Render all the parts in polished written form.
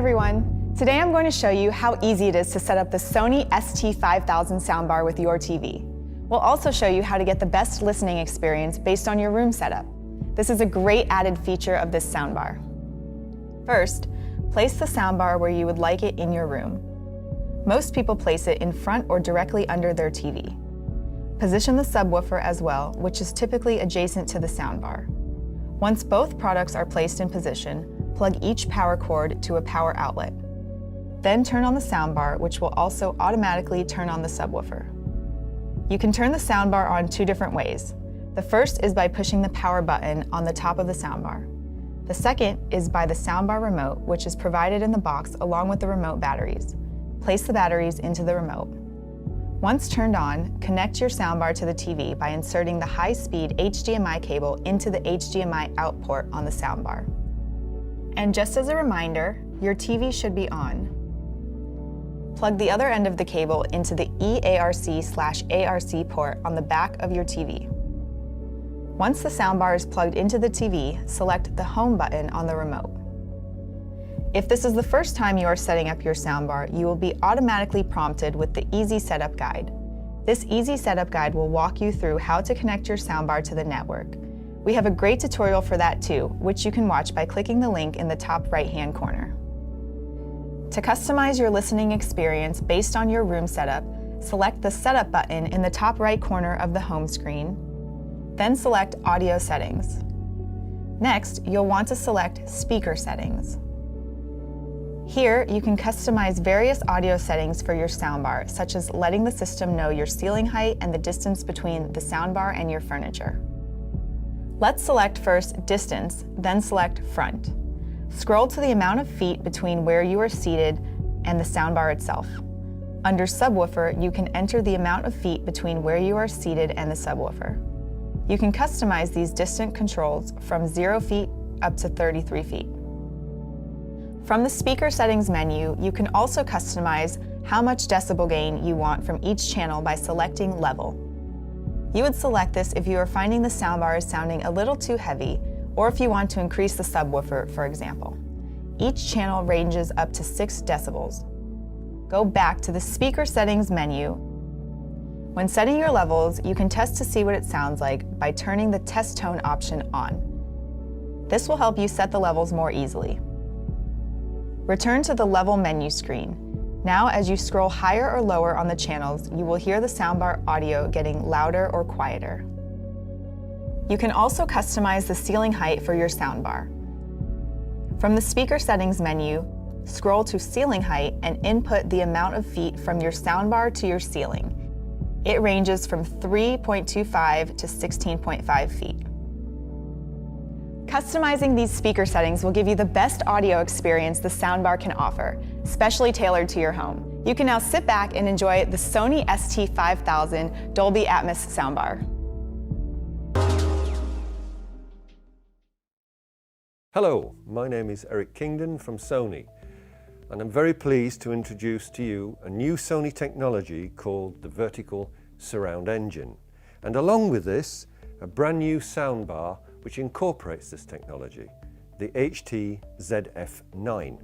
everyone! Today I'm going to show you how easy it is to set up the Sony ST5000 soundbar with your TV. We'll also show you how to get the best listening experience based on your room setup. This is a great added feature of this soundbar. First, place the soundbar where you would like it in your room. Most people place it in front or directly under their TV. Position the subwoofer as well, which is typically adjacent to the soundbar. Once both products are placed in position, plug each power cord to a power outlet. Then turn on the soundbar, which will also automatically turn on the subwoofer. You can turn the soundbar on two different ways. The first is by pushing the power button on the top of the soundbar. The second is by the soundbar remote, which is provided in the box along with the remote batteries. Place the batteries into the remote. Once turned on, connect your soundbar to the TV by inserting the high-speed HDMI cable into the HDMI out port on the soundbar. And just as a reminder, your TV should be on. Plug the other end of the cable into the eARC/ARC port on the back of your TV. Once the soundbar is plugged into the TV, select the Home button on the remote. If this is the first time you are setting up your soundbar, you will be automatically prompted with the Easy Setup Guide. This Easy Setup Guide will walk you through how to connect your soundbar to the network. We have a great tutorial for that too, which you can watch by clicking the link in the top right-hand corner. To customize your listening experience based on your room setup, select the Setup button in the top right corner of the home screen, then select Audio Settings. Next, you'll want to select Speaker Settings. Here, you can customize various audio settings for your soundbar, such as letting the system know your ceiling height and the distance between the soundbar and your furniture. Let's select first Distance, then select Front. Scroll to the amount of feet between where you are seated and the soundbar itself. Under Subwoofer, you can enter the amount of feet between where you are seated and the subwoofer. You can customize these distant controls from 0 feet up to 33 feet. From the Speaker Settings menu, you can also customize how much decibel gain you want from each channel by selecting Level. You would select this if you are finding the soundbar is sounding a little too heavy, or if you want to increase the subwoofer, for example. Each channel ranges up to 6 decibels. Go back to the Speaker Settings menu. When setting your levels, you can test to see what it sounds like by turning the Test Tone option on. This will help you set the levels more easily. Return to the Level menu screen. Now, as you scroll higher or lower on the channels, you will hear the soundbar audio getting louder or quieter. You can also customize the ceiling height for your soundbar. From the Speaker Settings menu, scroll to Ceiling Height and input the amount of feet from your soundbar to your ceiling. It ranges from 3.25 to 16.5 feet. Customizing these speaker settings will give you the best audio experience the soundbar can offer, specially tailored to your home. You can now sit back and enjoy the Sony ST5000 Dolby Atmos soundbar. Hello, my name is Eric Kingdon from Sony, and I'm very pleased to introduce to you a new Sony technology called the Vertical Surround Engine, and along with this, a brand new soundbar which incorporates this technology, the HT-ZF9.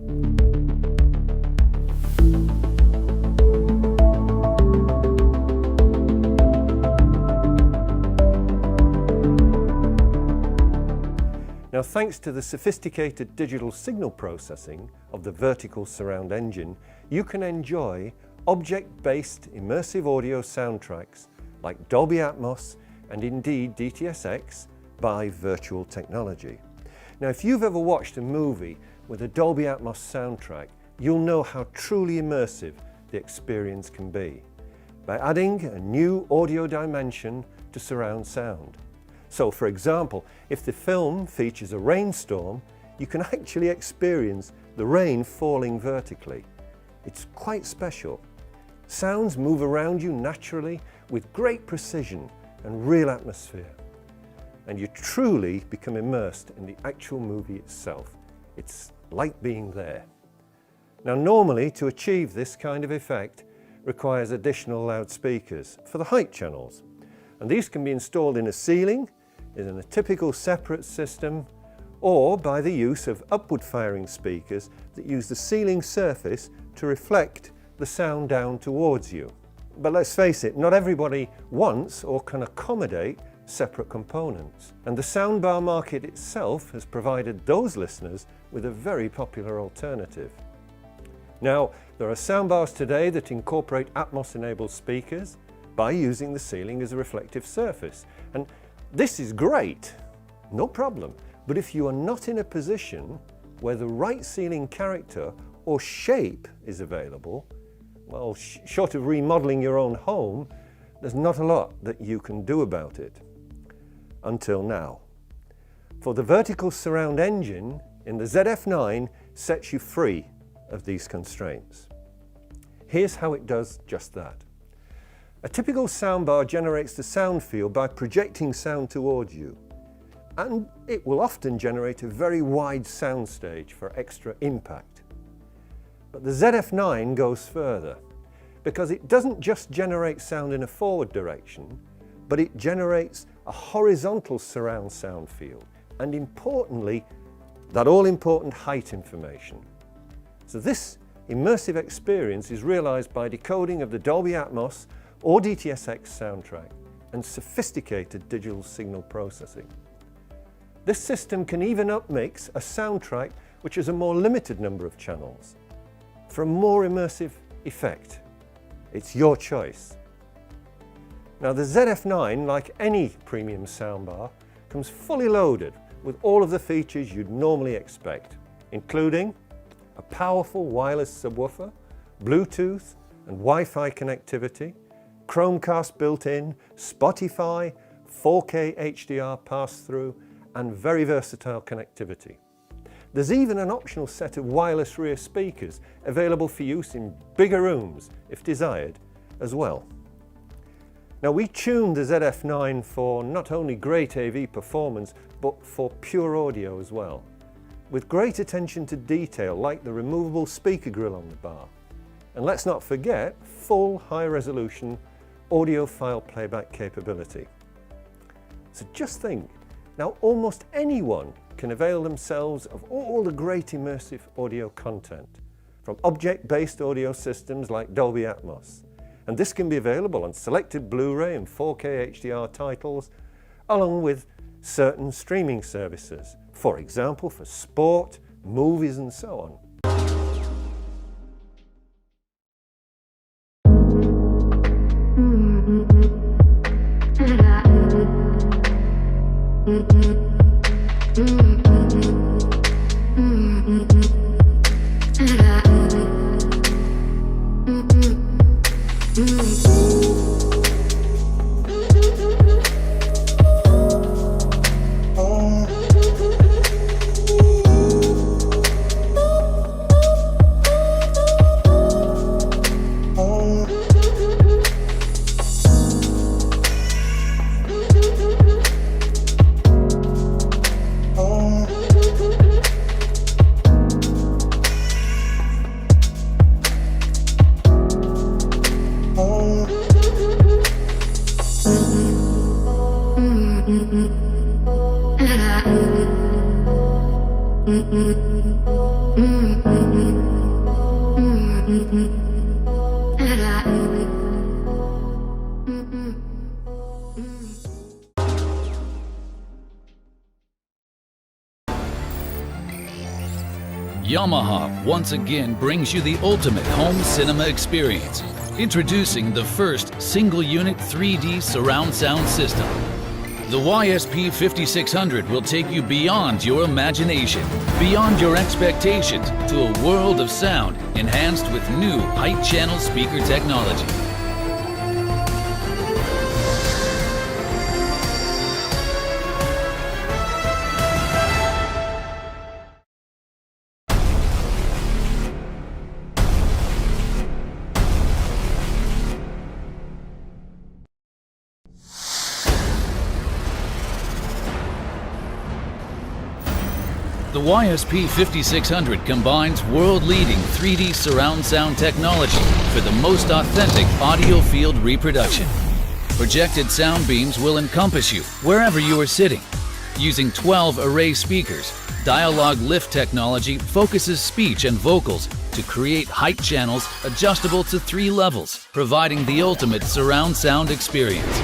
Now, thanks to the sophisticated digital signal processing of the Vertical Surround Engine, you can enjoy object-based immersive audio soundtracks like Dolby Atmos and indeed DTS:X by virtual technology. Now, if you've ever watched a movie with a Dolby Atmos soundtrack, you'll know how truly immersive the experience can be by adding a new audio dimension to surround sound. So, for example, if the film features a rainstorm, you can actually experience the rain falling vertically. It's quite special. Sounds move around you naturally with great precision and real atmosphere. And you truly become immersed in the actual movie itself. It's like being there. Now, normally to achieve this kind of effect requires additional loudspeakers for the height channels. And these can be installed in a ceiling, in a typical separate system, or by the use of upward-firing speakers that use the ceiling surface to reflect the sound down towards you. But let's face it, not everybody wants or can accommodate separate components, and the soundbar market itself has provided those listeners with a very popular alternative. Now, there are soundbars today that incorporate Atmos-enabled speakers by using the ceiling as a reflective surface, and this is great, no problem. But if you are not in a position where the right ceiling character or shape is available, well, short of remodeling your own home, there's not a lot that you can do about it. Until now. For the vertical surround engine in the ZF9 sets you free of these constraints. Here's how it does just that. A typical soundbar generates the sound field by projecting sound towards you, and it will often generate a very wide soundstage for extra impact. But the ZF9 goes further, because it doesn't just generate sound in a forward direction, but it generates a horizontal surround sound field, and importantly, that all-important height information. So this immersive experience is realized by decoding of the Dolby Atmos or DTS:X soundtrack and sophisticated digital signal processing. This system can even upmix a soundtrack which has a more limited number of channels for a more immersive effect. It's your choice. Now the ZF9, like any premium soundbar, comes fully loaded with all of the features you'd normally expect, including a powerful wireless subwoofer, Bluetooth and Wi-Fi connectivity, Chromecast built-in, Spotify, 4K HDR pass-through, and very versatile connectivity. There's even an optional set of wireless rear speakers available for use in bigger rooms, if desired, as well. Now we tuned the ZF9 for not only great AV performance, but for pure audio as well, with great attention to detail like the removable speaker grill on the bar. And let's not forget full high-resolution audiophile playback capability. So just think, now almost anyone can avail themselves of all the great immersive audio content from object-based audio systems like Dolby Atmos. And this can be available on selected Blu-ray and 4K HDR titles, along with certain streaming services, for example for sport, movies and so on. Yamaha once again brings you the ultimate home cinema experience. Introducing the first single-unit 3D surround sound system. The YSP5600 will take you beyond your imagination, beyond your expectations, to a world of sound enhanced with new height channel speaker technology. The YSP5600 combines world-leading 3D surround sound technology for the most authentic audio field reproduction. Projected sound beams will encompass you wherever you are sitting. Using 12 array speakers, Dialogue lift technology focuses speech and vocals to create height channels adjustable to 3 levels, providing the ultimate surround sound experience.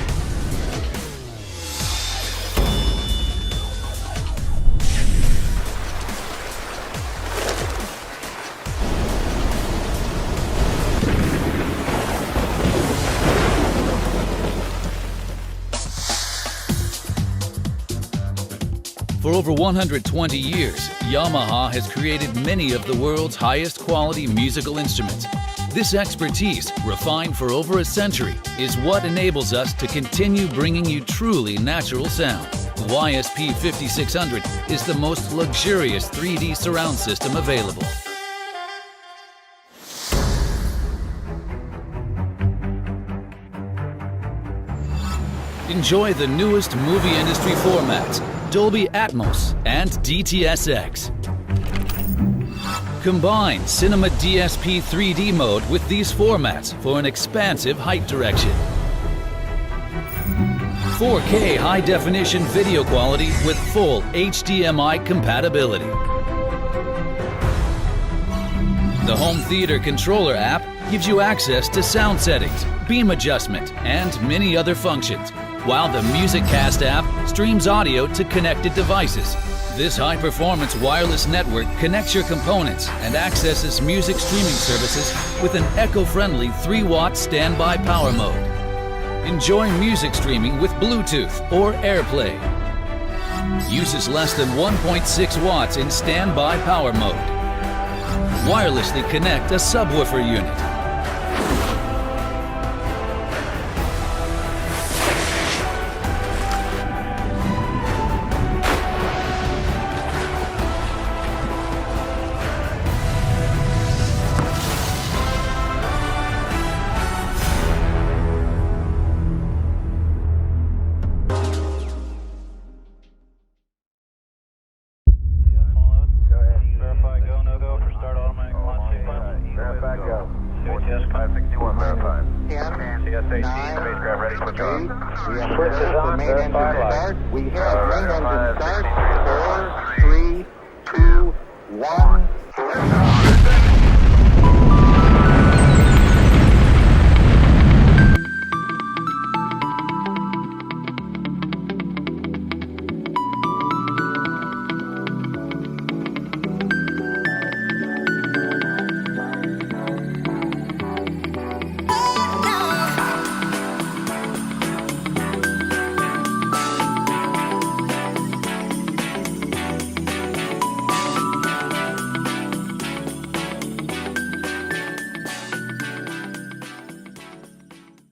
For over 120 years, Yamaha has created many of the world's highest quality musical instruments. This expertise, refined for over a century, is what enables us to continue bringing you truly natural sound. The YSP 5600 is the most luxurious 3D surround system available. Enjoy the newest movie industry formats, Dolby Atmos and DTSX. Combine Cinema DSP 3D mode with these formats for an expansive height direction. 4K high-definition video quality with full HDMI compatibility. The Home Theater Controller app gives you access to sound settings, beam adjustment, and many other functions, while the MusicCast app streams audio to connected devices. This high-performance wireless network connects your components and accesses music streaming services with an eco-friendly 3-watt standby power mode. Enjoy music streaming with Bluetooth or AirPlay. Uses less than 1.6 watts in standby power mode. Wirelessly connect a subwoofer unit. Switch is on, verify light. We have main engine start. 4, 3, 2, 1.